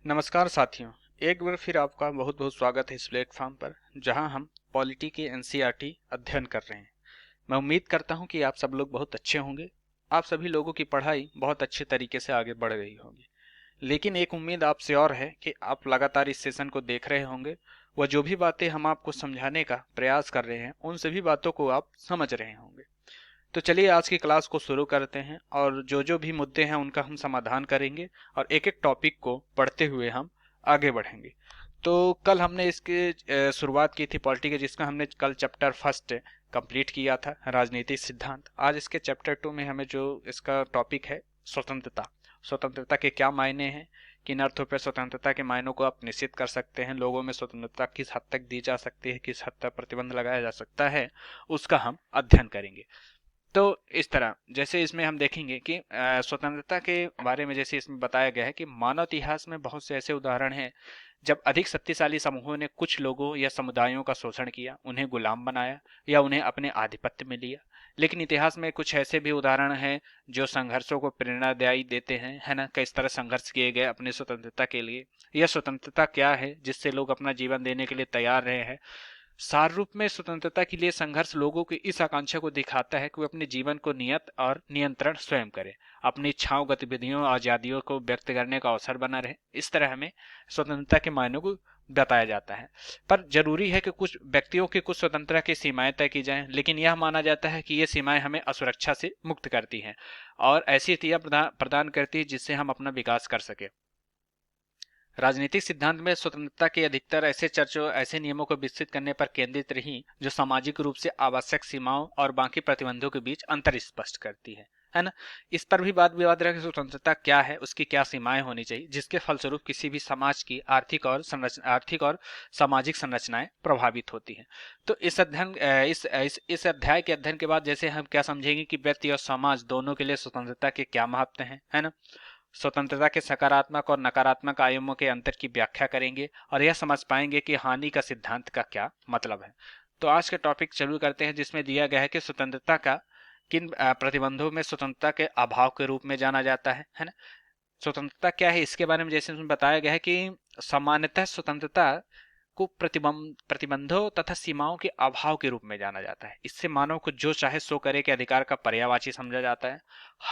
नमस्कार साथियों। एक बार फिर आपका बहुत बहुत स्वागत है इस प्लेटफॉर्म पर जहां हम पॉलिटी की एनसीईआरटी अध्ययन कर रहे हैं। मैं उम्मीद करता हूं कि आप सब लोग बहुत अच्छे होंगे। आप सभी लोगों की पढ़ाई बहुत अच्छे तरीके से आगे बढ़ रही होगी। लेकिन एक उम्मीद आपसे और है कि आप लगातार इस सेशन को देख रहे होंगे। वह जो भी बातें हम आपको समझाने का प्रयास कर रहे हैं उन सभी बातों को आप समझ रहे होंगे। तो चलिए आज की क्लास को शुरू करते हैं और जो जो भी मुद्दे हैं उनका हम समाधान करेंगे और एक एक टॉपिक को पढ़ते हुए हम आगे बढ़ेंगे। तो कल हमने इसके शुरुआत की थी पॉलिटी के, जिसका हमने कल चैप्टर फर्स्ट कंप्लीट किया था, राजनीतिक सिद्धांत। आज इसके चैप्टर टू में हमें जो इसका टॉपिक है स्वतंत्रता। स्वतंत्रता के क्या मायने हैं, किन अर्थों पर स्वतंत्रता के मायनों को आप निश्चित कर सकते हैं, लोगों में स्वतंत्रता किस हद तक दी जा सकती है, किस हद तक प्रतिबंध लगाया जा सकता है, उसका हम अध्ययन करेंगे। तो इस तरह जैसे इसमें हम देखेंगे कि स्वतंत्रता के बारे में जैसे इसमें बताया गया है कि मानव इतिहास में बहुत से ऐसे उदाहरण हैं जब अधिक शक्तिशाली समूहों ने कुछ लोगों या समुदायों का शोषण किया, उन्हें गुलाम बनाया या उन्हें अपने आधिपत्य में लिया। लेकिन इतिहास में कुछ ऐसे भी उदाहरण हैं जो संघर्षों को प्रेरणादायी देते हैं, है ना। किस तरह संघर्ष किए गए अपनी स्वतंत्रता के लिए, यह स्वतंत्रता क्या है जिससे लोग अपना जीवन देने के लिए तैयार रहे हैं। सार रूप में स्वतंत्रता के लिए संघर्ष लोगों की इस आकांक्षा को दिखाता है कि वे अपने जीवन को नियत और नियंत्रण स्वयं करें, अपनी इच्छाओं, गतिविधियों, आजादियों को व्यक्त करने का अवसर बना रहे। इस तरह हमें स्वतंत्रता के मायनों को बताया जाता है। पर जरूरी है कि कुछ व्यक्तियों की कुछ स्वतंत्रता की सीमाएं तय की जाएं, लेकिन यह माना जाता है कि ये सीमाएं हमें असुरक्षा से मुक्त करती हैं और ऐसी स्थितियां प्रदान करती है जिससे हम अपना विकास कर सके। राजनीतिक सिद्धांत में स्वतंत्रता के अधिकतर ऐसे चर्चों, ऐसे नियमों को विकसित करने पर केंद्रित रही जो सामाजिक रूप से आवश्यक सीमाओं और बाकी प्रतिबंधों के बीच अंतर स्पष्ट करती है ना। इस पर भी वाद विवाद रहा कि स्वतंत्रता क्या है, उसकी क्या सीमाएं होनी चाहिए जिसके फलस्वरूप किसी भी समाज की आर्थिक और सामाजिक संरचनाएं प्रभावित होती हैं। तो इस अध्ययन इस अध्याय के अध्ययन के बाद जैसे हम क्या समझेंगे कि व्यक्ति और समाज दोनों के लिए स्वतंत्रता के क्या महत्व हैं, है ना। स्वतंत्रता के सकारात्मक और नकारात्मक आयामों के अंतर की व्याख्या करेंगे और यह समझ पाएंगे कि हानि का सिद्धांत का क्या मतलब है। तो आज के टॉपिक शुरू करते हैं जिसमें दिया गया है कि स्वतंत्रता का किन प्रतिबंधों में स्वतंत्रता के अभाव के रूप में जाना जाता है ना। स्वतंत्रता क्या है इसके बारे में जैसे उसमें बताया गया है कि सामान्यतः स्वतंत्रता को प्रतिबंधों तथा सीमाओं के अभाव के रूप में जाना जाता है। इससे मानव को जो चाहे सो करे के अधिकार का पर्यायवाची समझा जाता है।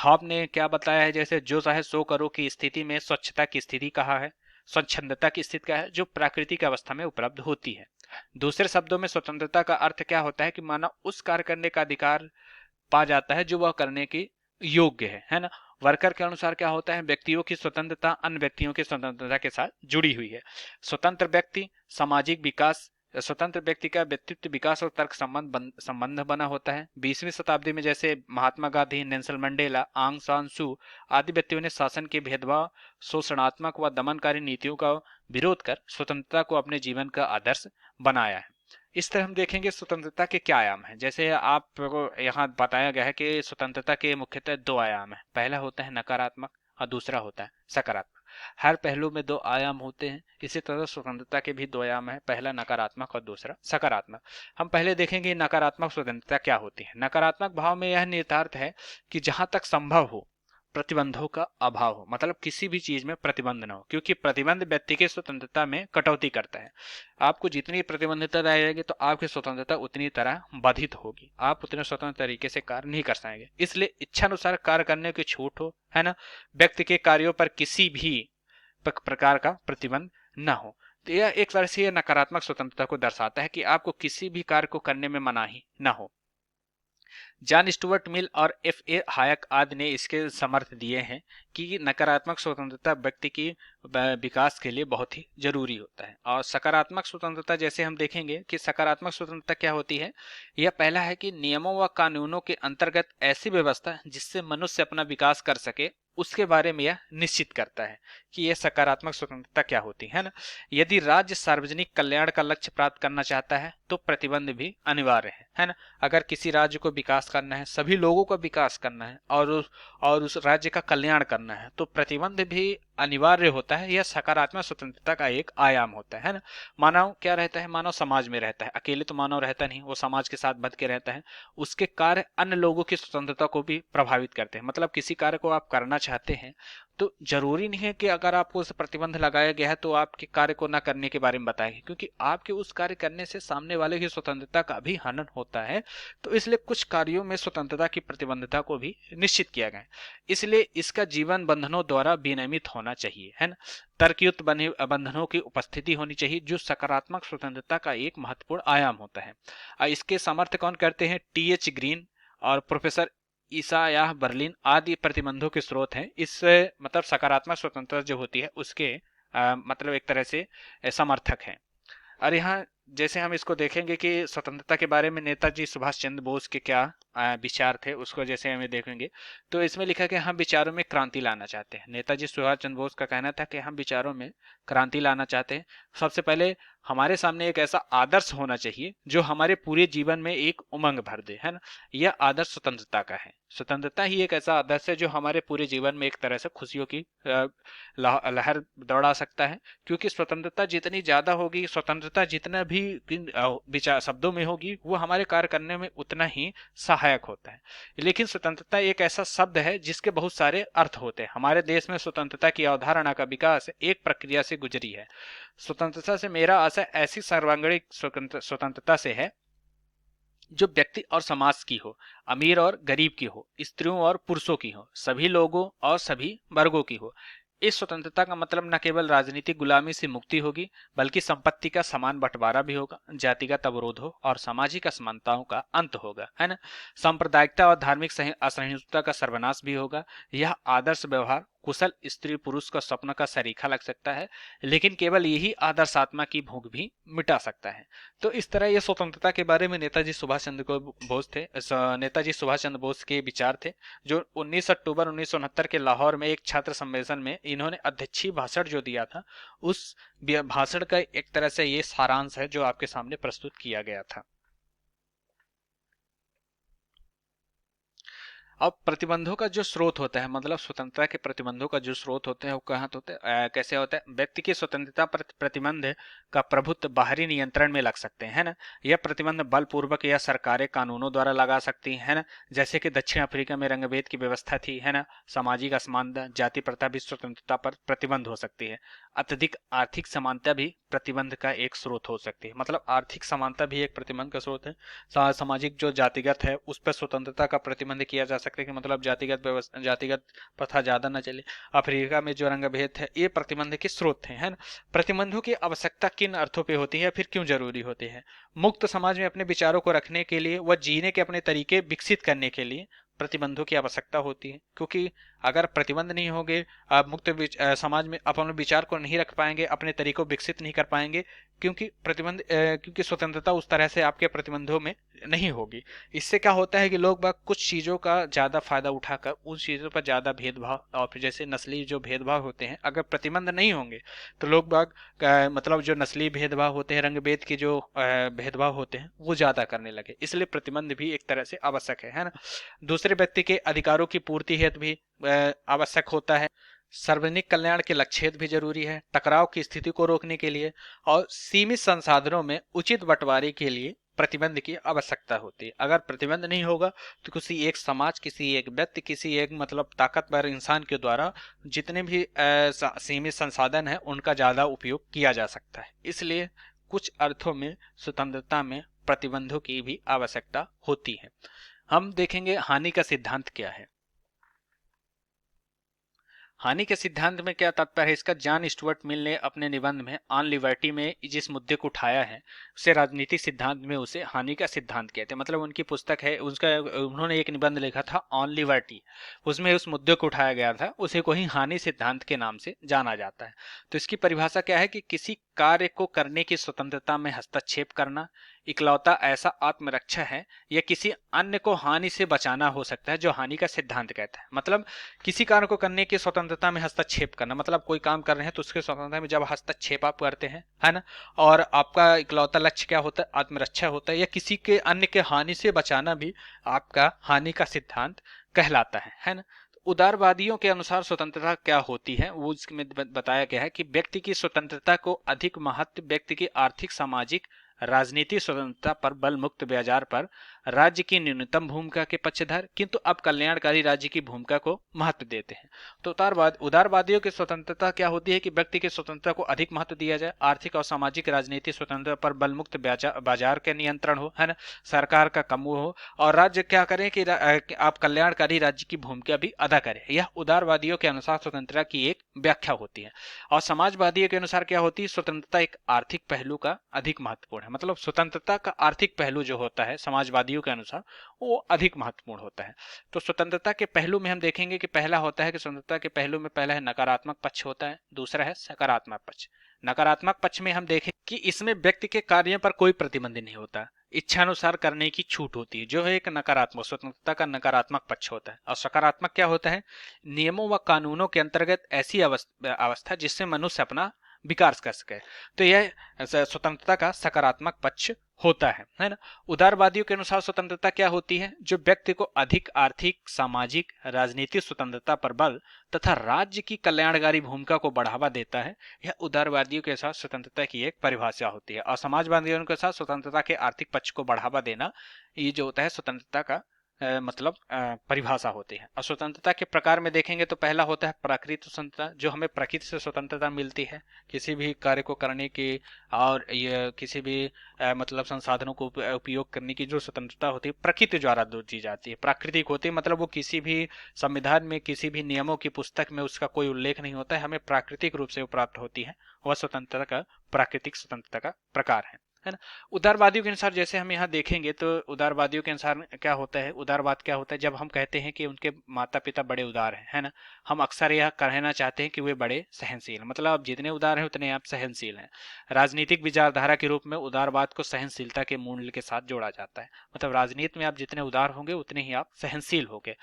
आपने क्या बताया है, जैसे जो चाहे सो करो की स्थिति में स्वच्छता की स्थिति कहा है, स्वच्छंदता की स्थिति क्या है जो प्राकृतिक अवस्था में उपलब्ध होती है। दूसरे शब्दों में स्वतंत्रता का अर्थ क्या होता है कि मानव उस कार्य करने का अधिकार पा जाता है जो वह करने की योग्य है ना। वर्कर के अनुसार क्या होता है, व्यक्तियों की स्वतंत्रता अन्य व्यक्तियों की स्वतंत्रता के साथ जुड़ी हुई है। स्वतंत्र व्यक्ति सामाजिक विकास, स्वतंत्र व्यक्ति का व्यक्तित्व विकास और तर्क संबंध बना होता है। 20वीं शताब्दी में जैसे महात्मा गांधी, नेल्सन मंडेला, आंग सान सू आदि व्यक्तियों ने शासन के भेदभाव, शोषणात्मक व दमनकारी नीतियों का विरोध कर स्वतंत्रता को अपने जीवन का आदर्श बनाया है। इस तरह हम देखेंगे स्वतंत्रता के क्या आयाम हैं। जैसे आपको यहाँ बताया गया है कि स्वतंत्रता के मुख्यतः दो आयाम हैं, पहला होता है नकारात्मक और दूसरा होता है सकारात्मक। हर पहलू में दो आयाम होते हैं, इसी तरह स्वतंत्रता के भी दो आयाम है, पहला नकारात्मक और दूसरा सकारात्मक। हम पहले देखेंगे नकारात्मक स्वतंत्रता क्या होती है। नकारात्मक भाव में यह निर्धारित है कि जहां तक संभव हो प्रतिबंधों का अभाव हो, मतलब किसी भी चीज में प्रतिबंध न हो, क्योंकि प्रतिबंध व्यक्ति की स्वतंत्रता में कटौती करता है। आपको जितनी प्रतिबंधितता रहेगी तो आपकी स्वतंत्रता उतनी तरह बाधित होगी, आप उतने स्वतंत्र तरीके से कार्य नहीं कर पाएंगे। इसलिए इच्छानुसार कार्य करने की छूट हो, है ना। व्यक्ति के कार्यों पर किसी भी प्रकार का प्रतिबंध न हो। तो यह एक तरह से नकारात्मक स्वतंत्रता को दर्शाता है कि आपको किसी भी कार्य को करने में मनाही न हो। जॉन स्टुअर्ट मिल और F.A. हायक आदि ने इसके समर्थ दिए हैं कि नकारात्मक स्वतंत्रता व्यक्ति की विकास के लिए बहुत ही जरूरी होता है। और सकारात्मक स्वतंत्रता जैसे हम देखेंगे कि सकारात्मक स्वतंत्रता क्या होती है। यह पहला है कि नियमों व कानूनों के अंतर्गत ऐसी व्यवस्था जिससे मनुष्य अपना विकास कर सके, उसके बारे में यह निश्चित करता है कि यह सकारात्मक स्वतंत्रता क्या होती है ना। यदि राज्य सार्वजनिक कल्याण का लक्ष्य प्राप्त करना चाहता है तो प्रतिबंध भी अनिवार्य है ना। अगर किसी राज्य को विकास करना है, सभी लोगों का विकास करना है और उस राज्य का कल्याण करना है तो प्रतिबंध भी अनिवार्य होता है। यह सकारात्मक स्वतंत्रता का एक आयाम होता है ना। मानव क्या रहता है, मानव समाज में रहता है, अकेले तो मानव रहता नहीं, वो समाज के साथ बंध के रहता है। उसके कार्य अन्य लोगों की स्वतंत्रता को भी प्रभावित करते हैं। मतलब किसी कार्य को आप करना चाहते हैं तो जरूरी नहीं है कि अगर आपको उस प्रतिबंध लगाया गया है तो आपके कार्य को न करने के बारे में बताएंगे, क्योंकि आपके उस कार्य करने से सामने वाले की स्वतंत्रता का भी हनन होता है। तो इसलिए कुछ कार्यों में स्वतंत्रता की प्रतिबंधता को भी निश्चित किया गया है। इसलिए इसका जीवन बंधनों द्वारा विनियमित होना चाहिए, है ना। तर्कयुक्त बंधनों की उपस्थिति होनी चाहिए, जो सकारात्मक स्वतंत्रता का एक महत्वपूर्ण आयाम होता है। इसके समर्थन कौन करते हैं? टी.एच. ग्रीन और प्रोफेसर ईसायाह बर्लिन आदि प्रतिबंधों के स्रोत हैं। इस मतलब सकारात्मक स्वतंत्रता जो होती है उसके मतलब एक तरह से समर्थक हैं। और यहाँ जैसे हम इसको देखेंगे कि स्वतंत्रता के बारे में नेताजी सुभाष चंद्र बोस के क्या विचार थे, उसको जैसे हमें देखेंगे तो इसमें लिखा है कि हम विचारों में क्रांति लाना चाहते हैं। नेताजी सुभाष चंद्र बोस का कहना था कि हम विचारों में क्रांति लाना चाहते हैं। सबसे पहले हमारे सामने एक ऐसा आदर्श होना चाहिए जो हमारे पूरे जीवन में एक उमंग भर दे, है ना। यह आदर्श स्वतंत्रता का है। स्वतंत्रता ही एक ऐसा आदर्श है जो हमारे पूरे जीवन में एक तरह से खुशियों की लहर दौड़ा सकता है। क्योंकि स्वतंत्रता जितनी ज्यादा होगी, स्वतंत्रता जितना भी विचार शब्दों में होगी, वो हमारे कार्य करने में उतना ही सहायक होता है। लेकिन स्वतंत्रता एक ऐसा शब्द है जिसके बहुत सारे अर्थ होते हैं। हमारे देश में स्वतंत्रता की अवधारणा का विकास एक प्रक्रिया से गुजरी है। स्वतंत्रता से मेरा आशय ऐसी सर्वांगीण स्वतंत्रता से है जो व्यक्ति और समाज की हो, अमीर और गरीब की हो, स्त्रियों और पुरुषों की हो, सभी लोगों और सभी वर्गों की हो। इस स्वतंत्रता का मतलब न केवल राजनीतिक गुलामी से मुक्ति होगी, बल्कि संपत्ति का समान बंटवारा भी होगा, जातिगत अवरोधों और सामाजिक असमानताओं का अंत होगा, है ना। सांप्रदायिकता और धार्मिक असहिष्णुता का सर्वनाश भी होगा। यह आदर्श व्यवहार कुशल स्त्री पुरुष का स्वप्न का सरीखा लग सकता है, लेकिन केवल यही आदर्श आत्मा की भूख भी मिटा सकता है। तो इस तरह ये स्वतंत्रता के बारे में नेताजी सुभाष चंद्र बोस थे, नेताजी सुभाष चंद्र बोस के विचार थे, जो 19 अक्टूबर 1969 के लाहौर में एक छात्र सम्मेलन में इन्होंने अध्यक्षीय भाषण जो दिया था, उस भाषण का एक तरह से ये सारांश है जो आपके सामने प्रस्तुत किया गया था। अब प्रतिबंधों का जो स्रोत होता है, मतलब स्वतंत्रता के प्रतिबंधों का जो स्रोत होते हैं वो कहाँ होते हैं, कैसे होता है? व्यक्ति की स्वतंत्रता पर प्रतिबंध का प्रभुत्व बाहरी नियंत्रण में लग सकते हैं, है ना। यह प्रतिबंध बलपूर्वक या सरकारें कानूनों द्वारा लगा सकती है ना। जैसे कि दक्षिण अफ्रीका में रंगभेद की व्यवस्था थी, है ना। सामाजिक असमानता, जाति प्रथा भी स्वतंत्रता पर प्रतिबंध हो सकती है। अत्यधिक आर्थिक समानता भी प्रतिबंध का एक स्रोत हो सकती है, मतलब आर्थिक समानता भी एक प्रतिबंध का स्रोत है। सामाजिक जो जातिगत है उस पर स्वतंत्रता का प्रतिबंध किया जा सकता है, कि मतलब जातिगत प्रथा ज्यादा न चले। अफ्रीका में जो रंगभेद है ये प्रतिबंध के स्रोत थे, है ना। प्रतिबंधों की आवश्यकता किन अर्थों पे होती है, फिर क्यों जरूरी होती है? मुक्त समाज में अपने विचारों को रखने के लिए व जीने के अपने तरीके विकसित करने के लिए प्रतिबंधों की आवश्यकता होती है। क्योंकि अगर प्रतिबंध नहीं होंगे, आप मुक्त समाज में अपने विचार को नहीं रख पाएंगे, अपने तरीकों विकसित नहीं कर पाएंगे, क्योंकि क्योंकि स्वतंत्रता उस तरह से आपके प्रतिबंधों में नहीं होगी। इससे क्या होता है कि लोग बाग कुछ चीजों का ज्यादा फायदा उठाकर उन चीजों पर ज्यादा भेदभाव, और फिर जैसे नस्ली जो भेदभाव होते हैं, अगर प्रतिबंध नहीं होंगे तो लोग बाग मतलब जो नस्ली भेदभाव होते हैं, रंग भेद के जो भेदभाव होते हैं वो ज्यादा करने लगे। इसलिए प्रतिबंध भी एक तरह से आवश्यक है ना। दूसरे व्यक्ति के अधिकारों की पूर्ति हेतु भी आवश्यक होता है। सार्वजनिक कल्याण के लक्ष्य हेतु भी जरूरी है, टकराव की स्थिति को रोकने के लिए और सीमित संसाधनों में उचित बंटवारे के लिए प्रतिबंध की आवश्यकता होती है। अगर प्रतिबंध नहीं होगा तो किसी एक समाज, किसी एक व्यक्ति, किसी एक मतलब ताकतवर इंसान के द्वारा जितने भी सीमित संसाधन है उनका ज्यादा उपयोग किया जा सकता है। इसलिए कुछ अर्थों में स्वतंत्रता में प्रतिबंधों की भी आवश्यकता होती है। हम देखेंगे हानि का सिद्धांत क्या है। हानि के सिद्धांत में क्या तात्पर्य है इसका? जॉन स्टुअर्ट मिल ने अपने निबंध में ऑन लिबर्टी में जिस मुद्दे को उठाया है उसे राजनीतिक सिद्धांत में उसे हानि का सिद्धांत कहते हैं। मतलब उनकी पुस्तक है, उसका उन्होंने एक निबंध लिखा था ऑन लिबर्टी, उसमें उस मुद्दे को उठाया गया था, उसे को ही हानि सिद्धांत के नाम से जाना जाता है। तो इसकी परिभाषा क्या है कि किसी कार्य को करने की स्वतंत्रता में हस्तक्षेप करना इकलौता ऐसा आत्मरक्षा है या किसी अन्य को हानि से बचाना हो सकता है जो हानि का सिद्धांत कहता है। मतलब किसी कार्य को करने की स्वतंत्रता में हस्तक्षेप करना, मतलब कोई काम कर रहे हैं तो उसके स्वतंत्रता में जब हस्तक्षेप आप करते हैं, है ना, और आपका इकलौता लक्ष्य क्या होता है? आत्मरक्षा होता है, या किसी के अन्य के हानि से बचाना भी आपका हानि का सिद्धांत कहलाता है ना। उदारवादियों के अनुसार स्वतंत्रता क्या होती है वो इसमें बताया गया है कि व्यक्ति की स्वतंत्रता को अधिक महत्व व्यक्ति की आर्थिक, सामाजिक राजनीतिक स्वतंत्रता पर बल मुक्त बाजार पर राज्य की न्यूनतम भूमिका के पक्षधर, किंतु अब कल्याणकारी राज्य की भूमिका को महत्व देते हैं। तो उदारवादियों की स्वतंत्रता क्या होती है कि व्यक्ति की स्वतंत्रता को अधिक महत्व दिया जाए, आर्थिक और सामाजिक राजनीतिक स्वतंत्रता पर बल मुक्त बाजार के नियंत्रण हो, है ना, सरकार का कम हो, और राज्य क्या करें कि आप कल्याणकारी राज्य की भूमिका भी अदा करें। यह उदारवादियों के अनुसार स्वतंत्रता की एक व्याख्या होती है। और समाजवादियों के अनुसार क्या होती है, स्वतंत्रता एक आर्थिक पहलू का अधिक महत्वपूर्ण है। मतलब स्वतंत्रता का आर्थिक पहलू जो होता है समाजवादियों के अनुसार वो अधिक महत्वपूर्ण होता है। तो स्वतंत्रता के पहलू में हम देखेंगे कि पहला होता है कि स्वतंत्रता के पहलू में पहला है नकारात्मक पक्ष होता है, दूसरा है सकारात्मक पक्ष। नकारात्मक पक्ष में हम देखें कि इसमें व्यक्ति के कार्यों पर कोई प्रतिबंध नहीं होता, इच्छानुसार करने की छूट होती है, जो है एक नकारात्मक स्वतंत्रता का नकारात्मक पक्ष होता है। और सकारात्मक क्या होता है, नियमों व कानूनों के अंतर्गत ऐसी अवस्था जिससे मनुष्य अपना विकास कर सके। तो यह स्वतंत्रता का सकारात्मक पक्ष होता है ना। उदारवादियों के अनुसार स्वतंत्रता क्या होती है, जो व्यक्ति को अधिक आर्थिक, सामाजिक, राजनीतिक स्वतंत्रता पर बल तथा राज्य की कल्याणकारी भूमिका को बढ़ावा देता है। यह उदारवादियों के साथ स्वतंत्रता की एक परिभाषा होती है। और समाजवादियों के साथ स्वतंत्रता के आर्थिक पक्ष को बढ़ावा देना, ये जो होता है स्वतंत्रता का मतलब परिभाषा होती है। और स्वतंत्रता के प्रकार में देखेंगे तो पहला होता है प्राकृतिक स्वतंत्रता, जो हमें प्रकृति से स्वतंत्रता मिलती है किसी भी कार्य को करने की, और ये किसी भी मतलब संसाधनों को उपयोग करने की जो स्वतंत्रता होती है प्रकृति द्वारा दी जाती है। प्राकृतिक होती है मतलब वो किसी भी संविधान में, किसी भी नियमों की पुस्तक में उसका कोई उल्लेख नहीं होता है, हमें प्राकृतिक रूप से वो प्राप्त होती है। वह स्वतंत्रता का प्राकृतिक स्वतंत्रता का प्रकार है ना। उदारवादियों के अनुसार जैसे हम यहाँ देखेंगे तो उदारवादियों के अनुसार क्या होता है, उदारवाद क्या होता है, जब हम कहते हैं कि उनके माता पिता बड़े उदार हैं, है ना, हम अक्सर यह कहना चाहते हैं कि वे बड़े सहनशील, मतलब आप जितने उदार हैं उतने आप सहनशील हैं। राजनीतिक विचारधारा के रूप में उदारवाद को सहनशीलता के मूल्य के साथ जोड़ा जाता है। मतलब राजनीति में आप जितने उदार होंगे उतने ही आप सहनशील होंगे।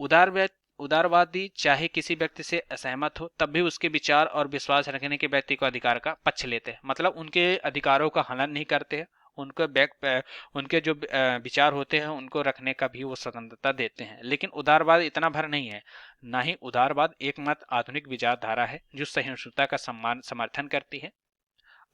उदारवाद उदारवादी चाहे किसी व्यक्ति से असहमत हो तब भी उसके विचार और विश्वास रखने के व्यक्ति को अधिकार का पक्ष लेते हैं। मतलब उनके अधिकारों का हनन नहीं करते हैं, उनके जो विचार होते हैं उनको रखने का भी वो स्वतंत्रता देते हैं। लेकिन उदारवाद इतना भर नहीं है, ना ही उदारवाद एकमात्र आधुनिक विचारधारा है जो सहिष्णुता का समर्थन करती है।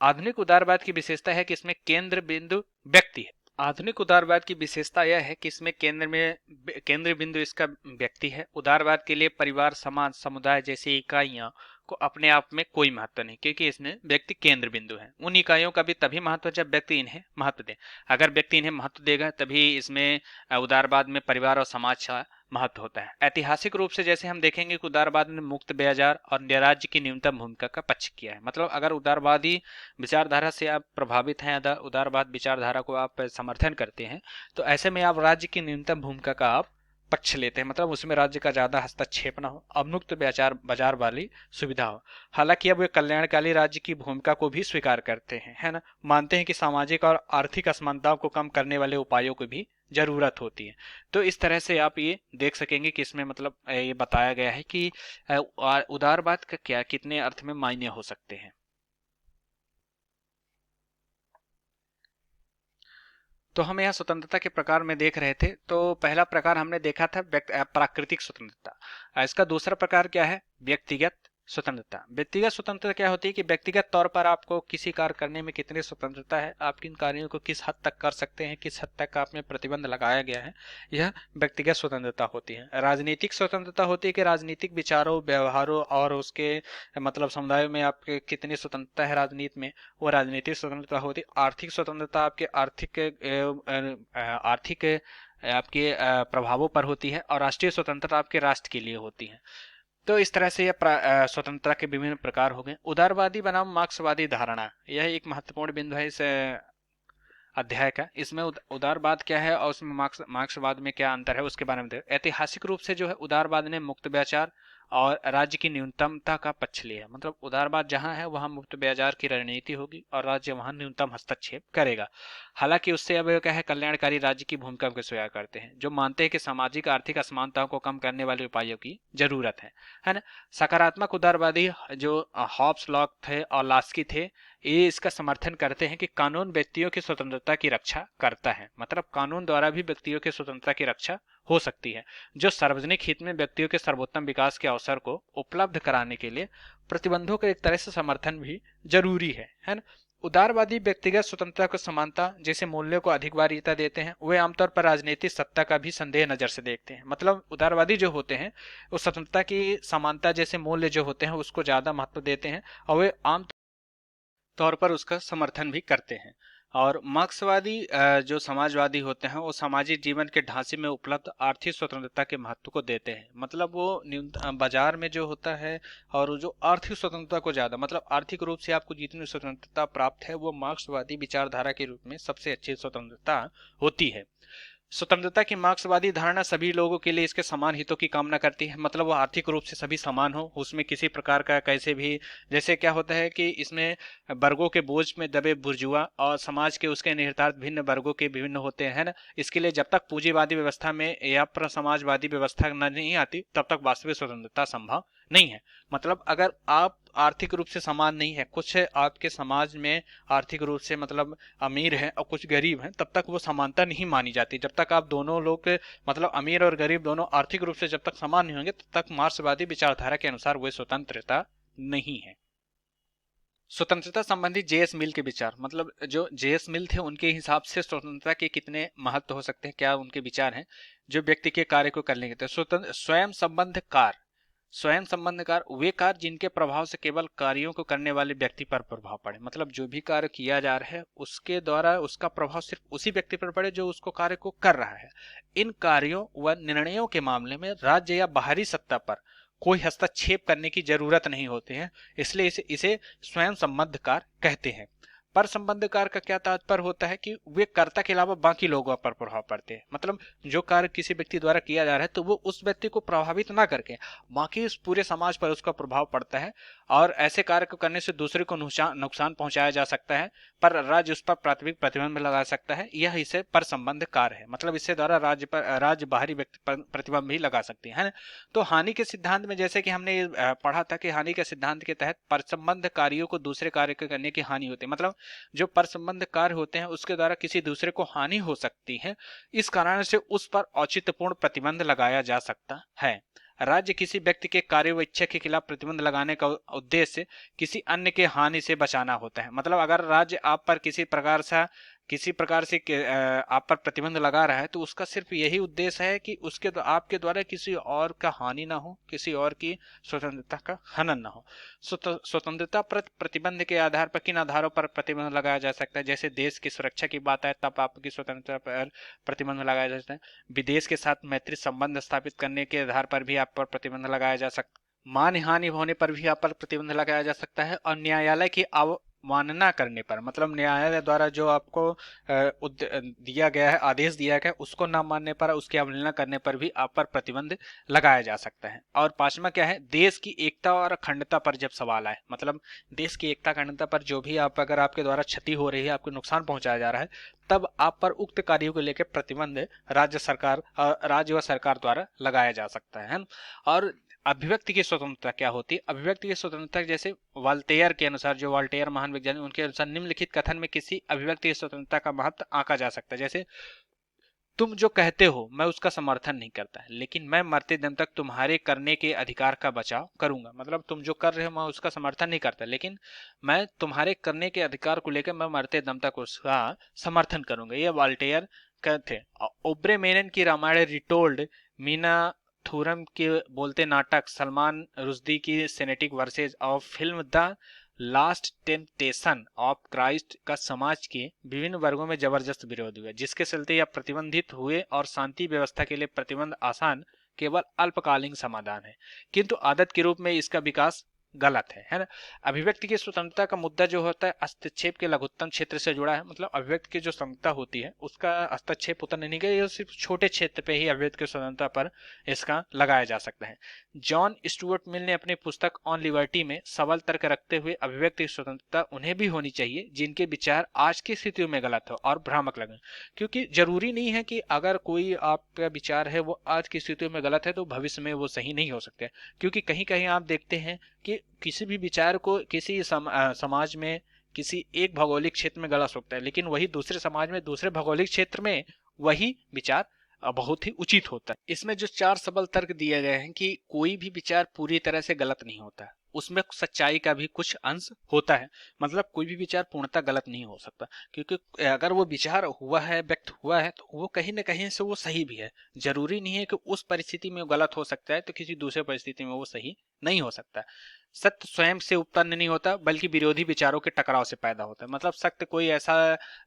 आधुनिक उदारवाद की विशेषता है कि इसमें केंद्र बिंदु व्यक्ति है। आधुनिक उदारवाद की विशेषता यह है कि इसमें केंद्र बिंदु इसका व्यक्ति है। उदारवाद के लिए परिवार, समाज, समुदाय जैसी इकाइयां को अपने आप में कोई महत्व नहीं, क्योंकि इसमें व्यक्ति केंद्र बिंदु है। उन इकाइयों का भी तभी महत्व जब व्यक्ति इन्हें महत्व दे। अगर व्यक्ति इन्हें महत्व देगा तभी इसमें उदारवाद में परिवार और समाज का महत्व होता है। ऐतिहासिक रूप से जैसे हम देखेंगे कि उदारवाद ने मुक्त बाजार और राज्य की न्यूनतम भूमिका का पक्ष किया है। मतलब अगर उदारवादी विचारधारा से आप प्रभावित हैं, उदारवाद विचारधारा को आप समर्थन करते हैं, तो ऐसे में आप राज्य की न्यूनतम भूमिका का आप पक्ष लेते हैं। मतलब उसमें राज्य का ज्यादा हस्तक्षेप ना हो और मुक्त बाजार वाली सुविधा हो। हालांकि अब वे कल्याणकारी राज्य की भूमिका को भी स्वीकार करते हैं, है ना, मानते हैं कि सामाजिक और आर्थिक असमानताओं को कम करने वाले उपायों की भी जरूरत होती है। तो इस तरह से आप ये देख सकेंगे कि इसमें मतलब ये बताया गया है कि उदारवाद का क्या कितने अर्थ में मायने हो सकते हैं। तो हम यहाँ स्वतंत्रता के प्रकार में देख रहे थे। तो पहला प्रकार हमने देखा था प्राकृतिक स्वतंत्रता। इसका दूसरा प्रकार क्या है, व्यक्तिगत स्वतंत्रता। व्यक्तिगत स्वतंत्रता क्या होती है कि व्यक्तिगत तौर पर आपको किसी कार्य करने में कितनी स्वतंत्रता है, आप किन कार्यों को किस हद तक कर सकते हैं, किस हद तक आप में प्रतिबंध लगाया गया है, यह व्यक्तिगत स्वतंत्रता होती है। राजनीतिक स्वतंत्रता होती है कि राजनीतिक विचारों, व्यवहारों और उसके मतलब समुदाय में आपके कितनी स्वतंत्रता है राजनीति में, वो राजनीतिक स्वतंत्रता होती है। आर्थिक स्वतंत्रता आपके आर्थिक आपके प्रभावों पर होती है, और राष्ट्रीय स्वतंत्रता आपके राष्ट्र के लिए होती है। तो इस तरह से यह स्वतंत्रता के विभिन्न प्रकार हो गए। उदारवादी बनाम मार्क्सवादी धारणा, यह एक महत्वपूर्ण बिंदु है इस अध्याय का। इसमें उदारवाद क्या है और उसमें मार्क्सवाद में क्या अंतर है उसके बारे में। ऐतिहासिक रूप से जो है उदारवाद ने मुक्त बाजार और राज्य की न्यूनतमता का पक्ष लिया। मतलब उदारवाद जहां है वहां मुक्त बाजार की रणनीति होगी और राज्य वहां न्यूनतम हस्तक्षेप करेगा। हालांकि उससे अब क्या है, कल्याणकारी राज्य की भूमिका को स्वीकार करते हैं, जो मानते हैं कि सामाजिक आर्थिक असमानताओं को कम करने वाले उपायों की जरूरत है ना। सकारात्मक उदारवादी जो हॉब्स, लॉक थे और लास्की थे, ये इसका समर्थन करते हैं कि कानून व्यक्तियों की स्वतंत्रता की रक्षा करता है। मतलब कानून द्वारा भी व्यक्तियों की स्वतंत्रता की रक्षा हो सकती है, जो सार्वजनिक हित में व्यक्तियों के सर्वोत्तम विकास के अवसर को उपलब्ध कराने के लिए प्रतिबंधों का एक तरह से समर्थन भी जरूरी है ना। उदारवादी व्यक्तिगत स्वतंत्रता को समानता जैसे मूल्यों को अधिक वरीयता देते हैं। वे आमतौर पर राजनीतिक सत्ता का भी संदेह नजर से देखते हैं। मतलब उदारवादी जो होते हैं वो स्वतंत्रता की समानता जैसे मूल्य जो होते हैं उसको ज्यादा महत्व देते हैं और वे आम तौर पर उसका समर्थन भी करते हैं। और मार्क्सवादी जो समाजवादी होते हैं वो सामाजिक जीवन के ढांचे में उपलब्ध आर्थिक स्वतंत्रता के महत्व को देते हैं। मतलब वो बाजार में जो होता है और जो आर्थिक स्वतंत्रता को ज्यादा, मतलब आर्थिक रूप से आपको जितनी स्वतंत्रता प्राप्त है वो मार्क्सवादी विचारधारा के रूप में सबसे अच्छी स्वतंत्रता होती है। स्वतंत्रता की मार्क्सवादी धारणा सभी लोगों के लिए इसके समान हितों की कामना करती है। मतलब वो आर्थिक रूप से सभी समान हो, उसमें किसी प्रकार का कैसे भी, जैसे क्या होता है कि इसमें वर्गों के बोझ में दबे बुर्जुआ और समाज के उसके निहितार्थ भिन्न वर्गों के विभिन्न होते हैं ना। इसके लिए जब तक पूंजीवादी व्यवस्था में या समाजवादी व्यवस्था नहीं आती तब तक वास्तविक स्वतंत्रता संभव नहीं है। मतलब अगर आप आर्थिक रूप से समान नहीं है, कुछ आपके समाज में आर्थिक रूप से मतलब अमीर हैं और कुछ गरीब हैं, तब तक वो समानता नहीं मानी जाती। जब तक आप दोनों लोग मतलब अमीर और गरीब दोनों आर्थिक रूप से जब तक समान नहीं होंगे तब तक मार्क्सवादी विचारधारा के अनुसार वे स्वतंत्रता नहीं है। स्वतंत्रता संबंधी जेएस मिल के विचार, मतलब जो जेएस मिल थे उनके हिसाब से स्वतंत्रता के कितने महत्व हो सकते हैं, क्या उनके विचार हैं। जो व्यक्ति के कार्य को करने के स्वतंत्र स्वयं संबंध कार्य, स्वयं संबंधकार वे कार्य जिनके प्रभाव से केवल कार्यों को करने वाले व्यक्ति पर प्रभाव पड़े। मतलब जो भी कार्य किया जा रहा है उसके द्वारा उसका प्रभाव सिर्फ उसी व्यक्ति पर पड़े जो उसको कार्य को कर रहा है। इन कार्यों व निर्णयों के मामले में राज्य या बाहरी सत्ता पर कोई हस्तक्षेप करने की जरूरत नहीं होती है, इसलिए इसे स्वयं संबंधकार कहते हैं। पर संबंधकार का क्या तात्पर्य होता है कि वे कर्ता के अलावा बाकी लोगों पर प्रभाव पड़ते हैं। मतलब जो कार्य किसी व्यक्ति द्वारा किया जा रहा है तो वो उस व्यक्ति को प्रभावित ना करके बाकी उस पूरे समाज पर उसका प्रभाव पड़ता है और ऐसे कार्य को करने से दूसरे को नुकसान पहुंचाया जा सकता है पर राज्य उस पर प्राथमिक प्रतिबंध लगा सकता है। यह इसे पर संबंध कार्य है। मतलब इससे द्वारा राज्य बाहरी व्यक्ति पर प्रतिबंध भी लगा सकती है ना। तो हानि के सिद्धांत में जैसे कि हमने पढ़ा था कि हानि के सिद्धांत के तहत पर संबंध कार्यों को दूसरे कार्य को करने की हानि होती है। मतलब जो पर संबंध कार्य होते हैं उसके द्वारा किसी दूसरे को हानि हो सकती है, इस कारण से उस पर औचित्यपूर्ण प्रतिबंध लगाया जा सकता है। राज्य किसी व्यक्ति के कार्य व इच्छा के खिलाफ प्रतिबंध लगाने का उद्देश्य किसी अन्य के हानि से बचाना होता है। मतलब अगर राज्य आप पर किसी प्रकार से आप पर प्रतिबंध लगा रहा है तो उसका सिर्फ यही उद्देश्य है कि उसके आपके द्वारा किसी और का हानि ना हो, किसी और की स्वतंत्रता का हनन ना हो। स्वतंत्रता प्रतिबंध के आधार पर किन आधारों पर प्रतिबंध लगाया जा सकता है, जैसे देश की सुरक्षा की बात है तब आपकी स्वतंत्रता पर प्रतिबंध लगाया जा सकता है। विदेश के साथ मैत्री संबंध स्थापित करने के आधार पर भी आप पर प्रतिबंध लगाया जा सकता है। मानहानि होने पर भी आप पर प्रतिबंध लगाया जा सकता है और न्यायालय की अवमानना करने पर, मतलब न्यायालय द्वारा जो आपको दिया गया है, आदेश दिया गया है, उसको ना मानने पर, उसकी अवहेलना करने पर भी आप पर प्रतिबंध लगाया जा सकता है। और पांचवा क्या है, देश की एकता और अखंडता पर जब सवाल आए, मतलब देश की एकता अखंडता पर जो भी अगर आपके द्वारा क्षति हो रही है, आपको नुकसान पहुंचाया जा रहा है, तब आप पर उक्त कार्यों को लेकर प्रतिबंध राज्य व सरकार द्वारा लगाया जा सकता है। और अभिव्यक्ति की स्वतंत्रता क्या होती है। अभिव्यक्ति की स्वतंत्रता जैसे वाल्टेयर के अनुसार, जो वाल्टेयर महान वैज्ञानिक, उनके अनुसार निम्नलिखित कथन में किसी अभिव्यक्ति की स्वतंत्रता का महत्व आंका जा सकता है। जैसे तुम जो कहते हो मैं उसका समर्थन नहीं करता, लेकिन मैं मरते दम तक तुम्हारे करने के अधिकार का बचाव करूंगा। मतलब तुम जो कर रहे हो मैं उसका समर्थन नहीं करता, लेकिन मैं तुम्हारे करने के अधिकार को लेकर मैं मरते दम तक उसका समर्थन करूंगा। ये वाल्टेयर का थे। ओब्रे मेनन की रामायण रिटोल्ड, मीना थूरम के बोलते नाटक, सलमान रुश्दी की सिनेटिक वर्सेज और film the last temptation of Christ का समाज के विभिन्न वर्गों में जबरदस्त विरोध हुआ, जिसके चलते यह प्रतिबंधित हुए और शांति व्यवस्था के लिए प्रतिबंध आसान केवल अल्पकालीन समाधान है, किंतु आदत के रूप में इसका विकास गलत है ना। अभिव्यक्ति की स्वतंत्रता का मुद्दा जो होता है हस्तक्षेप के लघुत्तम क्षेत्र से जुड़ा है। मतलब अभिव्यक्ति की जो स्वतंत्रता होती है उसका हस्तक्षेप उतना नहीं गया, सिर्फ छोटे क्षेत्र पे ही अभिव्यक्ति की स्वतंत्रता पर इसका लगाया जा सकता है। जॉन स्टुअर्ट मिल ने अपनी पुस्तक ऑन लिबर्टी में सबल तर्क रखते हुए अभिव्यक्ति की स्वतंत्रता उन्हें भी होनी चाहिए जिनके विचार आज की स्थितियों में गलत हो और भ्रामक लगे, क्योंकि जरूरी नहीं है कि अगर कोई आपका विचार है वो आज की स्थितियों में गलत है तो भविष्य में वो सही नहीं हो सकते। क्योंकि कहीं कहीं आप देखते हैं कि किसी भी विचार को किसी समाज में किसी एक भौगोलिक क्षेत्र में गलत होता है, लेकिन वही दूसरे समाज में दूसरे भौगोलिक क्षेत्र में वही विचार बहुत ही उचित होता है। इसमें जो चार सबल तर्क दिए गए हैं कि कोई भी विचार पूरी तरह से गलत नहीं होता, उसमें सच्चाई का भी कुछ अंश होता है। मतलब कोई भी विचार पूर्णतः गलत नहीं हो सकता, क्योंकि अगर वो विचार हुआ है, व्यक्त हुआ है, तो वो कहीं ना कहीं से वो सही भी है। जरूरी नहीं है कि उस परिस्थिति में वो गलत हो सकता है तो किसी दूसरे परिस्थिति में वो सही नहीं हो सकता। सत्य स्वयं से उत्पन्न नहीं होता, बल्कि विरोधी विचारों के टकराव से पैदा होता है। मतलब सत्य कोई ऐसा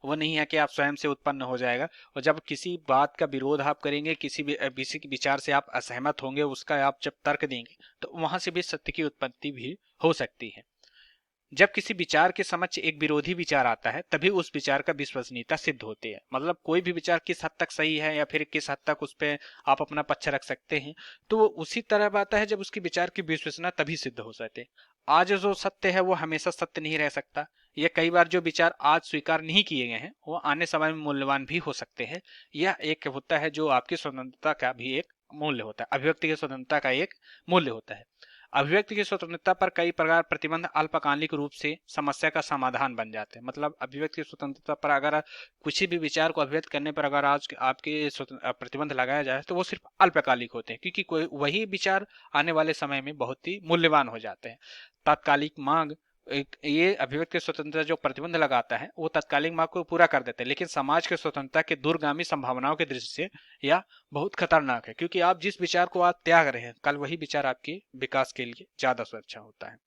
वो नहीं है कि आप स्वयं से उत्पन्न हो जाएगा। और जब किसी बात का विरोध आप करेंगे, किसी विचार से आप असहमत होंगे, उसका आप जब तर्क देंगे, तो वहां से भी सत्य की उत्पत्ति भी हो सकती है। जब किसी विचार के समक्ष एक विरोधी विचार आता है, तभी उस विचार का विश्वसनीयता सिद्ध होती है। मतलब कोई भी विचार किस हद तक सही है या फिर किस हद तक उस पर आप अपना पक्ष रख सकते हैं, तो वो उसी तरह आता है जब उसके विचार की विश्वसनीयता तभी सिद्ध हो सकते हैं। आज जो सत्य है वो हमेशा सत्य नहीं रह सकता। ये कई बार जो विचार आज स्वीकार नहीं किए गए हैं वो आने समय में मूल्यवान भी हो सकते हैं। यह एक होता है जो आपकी स्वतंत्रता का भी एक मूल्य होता है, अभिव्यक्ति की स्वतंत्रता का एक मूल्य होता है। अभिव्यक्ति की स्वतंत्रता पर कई प्रकार प्रतिबंध अल्पकालिक रूप से समस्या का समाधान बन जाते हैं। मतलब अभिव्यक्ति की स्वतंत्रता पर अगर किसी भी विचार को अभिव्यक्त करने पर अगर आज आपके प्रतिबंध लगाया जाए तो वो सिर्फ अल्पकालिक होते हैं, क्योंकि कोई वही विचार आने वाले समय में बहुत ही मूल्यवान हो जाते हैं। तात्कालिक मांग ये अभिव्यक्ति स्वतंत्रता जो प्रतिबंध लगाता है वो तात्कालिक मांग को पूरा कर देते हैं, लेकिन समाज के स्वतंत्रता के दूरगामी संभावनाओं के दृष्टि से यह बहुत खतरनाक है, क्योंकि आप जिस विचार को आप त्याग रहे हैं, कल वही विचार आपके विकास के लिए ज्यादा सुरक्षा होता है।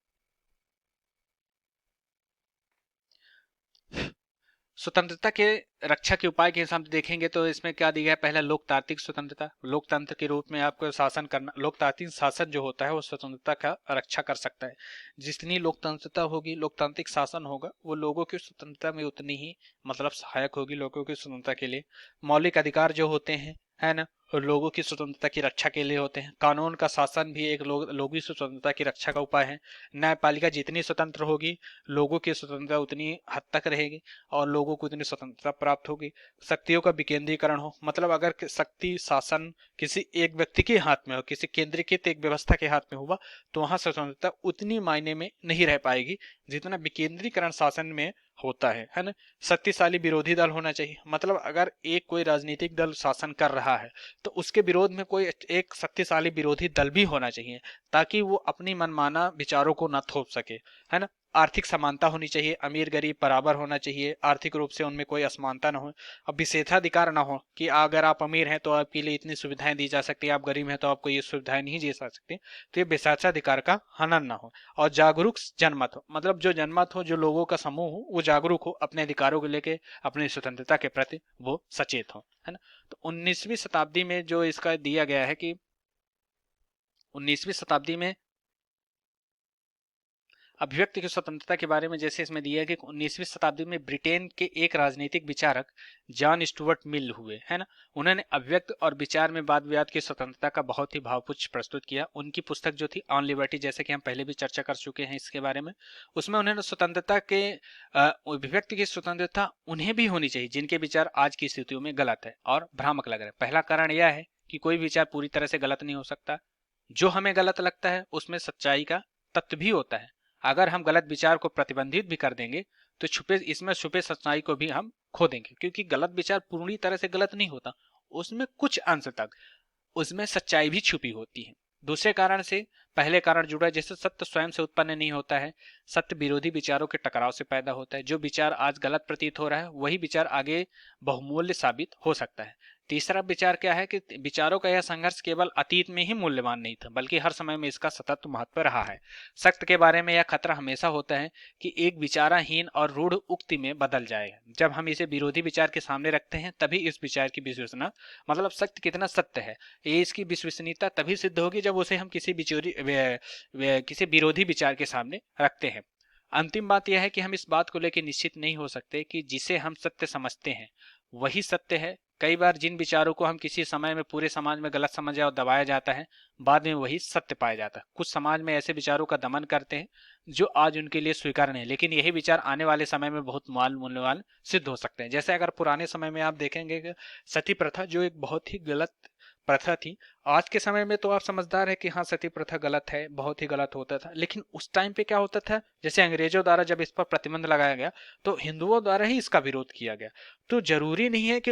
स्वतंत्रता के रक्षा के उपाय के हिसाब से देखेंगे तो इसमें क्या दिया है। पहला, लोकतांत्रिक स्वतंत्रता। लोकतंत्र के रूप में आपको शासन करना, लोकतांत्रिक शासन जो होता है वो स्वतंत्रता का रक्षा कर सकता है। जितनी लोकतंत्रता होगी, लोकतांत्रिक शासन होगा, वो लोगों की स्वतंत्रता में उतनी ही मतलब सहायक होगी लोगों की स्वतंत्रता के लिए। मौलिक अधिकार जो होते हैं, है ना, और लोगों की स्वतंत्रता की रक्षा के लिए होते हैं। कानून का शासन भी एक लोगों की स्वतंत्रता की रक्षा का उपाय है। न्यायपालिका जितनी स्वतंत्र होगी, लोगों की स्वतंत्रता उतनी हद तक रहेगी और लोगों को इतनी स्वतंत्रता प्राप्त होगी। शक्तियों का विकेंद्रीकरण हो, मतलब अगर शक्ति शासन किसी एक व्यक्ति के हाथ में हो, किसी केंद्रीकृत एक व्यवस्था के हाथ में हुआ, तो वहां स्वतंत्रता उतनी मायने में नहीं रह पाएगी जितना विकेंद्रीकरण शासन में होता है ना। शक्तिशाली विरोधी दल होना चाहिए। मतलब अगर एक कोई राजनीतिक दल शासन कर रहा है तो उसके विरोध में कोई एक शक्तिशाली विरोधी दल भी होना चाहिए, ताकि वो अपनी मनमाना विचारों को न थोप सके, है ना। आर्थिक समानता होनी चाहिए, अमीर गरीब बराबर होना चाहिए, आर्थिक रूप से उनमें कोई असमानता न हो। अब विशेषाधिकार ना हो कि अगर आप अमीर हैं तो आपके लिए इतनी सुविधाएं दी जा सकती है, आप गरीब हैं तो आपको ये सुविधाएं नहीं दी जा सकती। तो ये विशेषाधिकार का हनन ना हो। और जागरूक जनमत हो, मतलब जो जनमत हो, जो लोगों का समूह हो, वो जागरूक हो, अपने अधिकारों को लेके अपनी स्वतंत्रता के प्रति वो सचेत हो, है ना। तो 19वीं शताब्दी में जो इसका दिया गया है कि 19वीं शताब्दी में अभिव्यक्ति की स्वतंत्रता के बारे में जैसे इसमें दिया है कि 19वीं शताब्दी में ब्रिटेन के एक राजनीतिक विचारक जॉन स्टुअर्ट मिल हुए, है ना। उन्होंने अभिव्यक्त और विचार में वाद विवाद की स्वतंत्रता का बहुत ही भावपुष्ट प्रस्तुत किया। उनकी पुस्तक जो थी ऑन लिबर्टी, जैसे कि हम पहले भी चर्चा कर चुके हैं इसके बारे में, उसमें उन्होंने स्वतंत्रता के अभिव्यक्ति की स्वतंत्रता उन्हें भी होनी चाहिए जिनके विचार आज की स्थितियों में गलत है और भ्रामक लग रहे हैं। पहला कारण यह है कि कोई विचार पूरी तरह से गलत नहीं हो सकता। जो हमें गलत लगता है उसमें सच्चाई का तत्व भी होता है। अगर हम गलत विचार को प्रतिबंधित भी कर देंगे तो इसमें छुपे सच्चाई को भी हम खो देंगे, क्योंकि गलत विचार पूरी तरह से गलत नहीं होता, उसमें कुछ अंश तक उसमें सच्चाई भी छुपी होती है। दूसरे कारण से पहले कारण जुड़ा है, जैसे सत्य स्वयं से उत्पन्न नहीं होता है, सत्य विरोधी विचारों के टकराव से पैदा होता है। जो विचार आज गलत प्रतीत हो रहा है वही विचार आगे बहुमूल्य साबित हो सकता है। तीसरा विचार क्या है कि विचारों का यह संघर्ष केवल अतीत में ही मूल्यवान नहीं था, बल्कि हर समय में इसका सतत महत्व रहा है। सत्य के बारे में यह खतरा हमेशा होता है कि एक विचाराहीन और रूढ़ उक्ति में बदल जाएगा। जब हम इसे विरोधी विचार के सामने रखते हैं तभी इस विचार की विश्वसनीयता, मतलब सत्य कितना सत्य है, ये इसकी विश्वसनीयता तभी सिद्ध होगी जब उसे हम किसी विरोधी विचार के सामने रखते हैं। अंतिम बात यह है कि हम इस बात को लेकर निश्चित नहीं हो सकते कि जिसे हम सत्य समझते हैं वही सत्य है। कई बार जिन विचारों को हम किसी समय में पूरे समाज में गलत समझा और दबाया जाता है, बाद में वही सत्य पाया जाता है। कुछ समाज में ऐसे विचारों का दमन करते हैं जो आज उनके लिए स्वीकार्य नहीं, लेकिन यही विचार आने वाले समय में बहुत मूल्यवान सिद्ध हो सकते हैं। जैसे अगर पुराने समय में आप देखेंगे कि सती प्रथा जो एक बहुत ही गलत प्रथा थी, आज के समय में तो आप समझदार है कि हाँ सती प्रथा गलत है, बहुत ही गलत होता था, लेकिन उस टाइम पे क्या होता था, जैसे अंग्रेजों द्वारा जब इस पर प्रतिबंध लगाया गया तो हिंदुओं द्वारा ही इसका विरोध किया गया। तो जरूरी नहीं है कि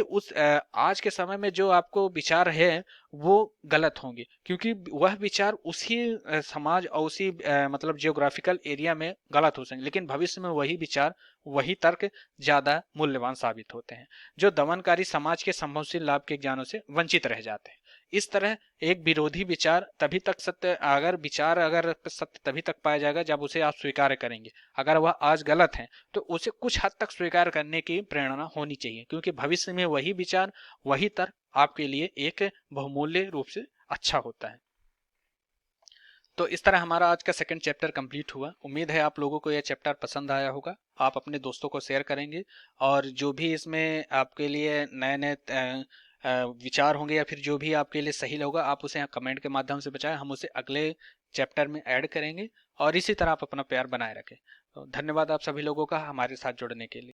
आज के समय में जो आपको विचार है वो गलत होंगे, क्योंकि वह विचार उसी समाज और उसी मतलब जियोग्राफिकल एरिया में गलत हो सकेंगे, लेकिन भविष्य में वही विचार, वही तर्क ज्यादा मूल्यवान साबित होते हैं, जो दमनकारी समाज के संभवशील लाभ के ज्ञानों से वंचित रह जाते हैं। इस तरह एक विरोधी विचार तभी तक सत्य, अगर सत्य तभी तक पाया जाएगा जब उसे आप स्वीकार करेंगे। अगर वह आज गलत है तो उसे कुछ हद तक स्वीकार करने की प्रेरणा होनी चाहिए, क्योंकि भविष्य में वही विचार, वही तर्क आपके लिए एक बहुमूल्य रूप से अच्छा होता है। तो इस तरह हमारा आज का सेकंड चैप्टर कंप्लीट हुआ। उम्मीद है आप लोगों को यह चैप्टर पसंद आया होगा, आप अपने दोस्तों को शेयर करेंगे, और जो भी इसमें आपके लिए नए नए विचार होंगे या फिर जो भी आपके लिए सही होगा आप उसे कमेंट के माध्यम से बताएं, हम उसे अगले चैप्टर में ऐड करेंगे। और इसी तरह आप अपना प्यार बनाए रखें। तो धन्यवाद आप सभी लोगों का हमारे साथ जुड़ने के लिए।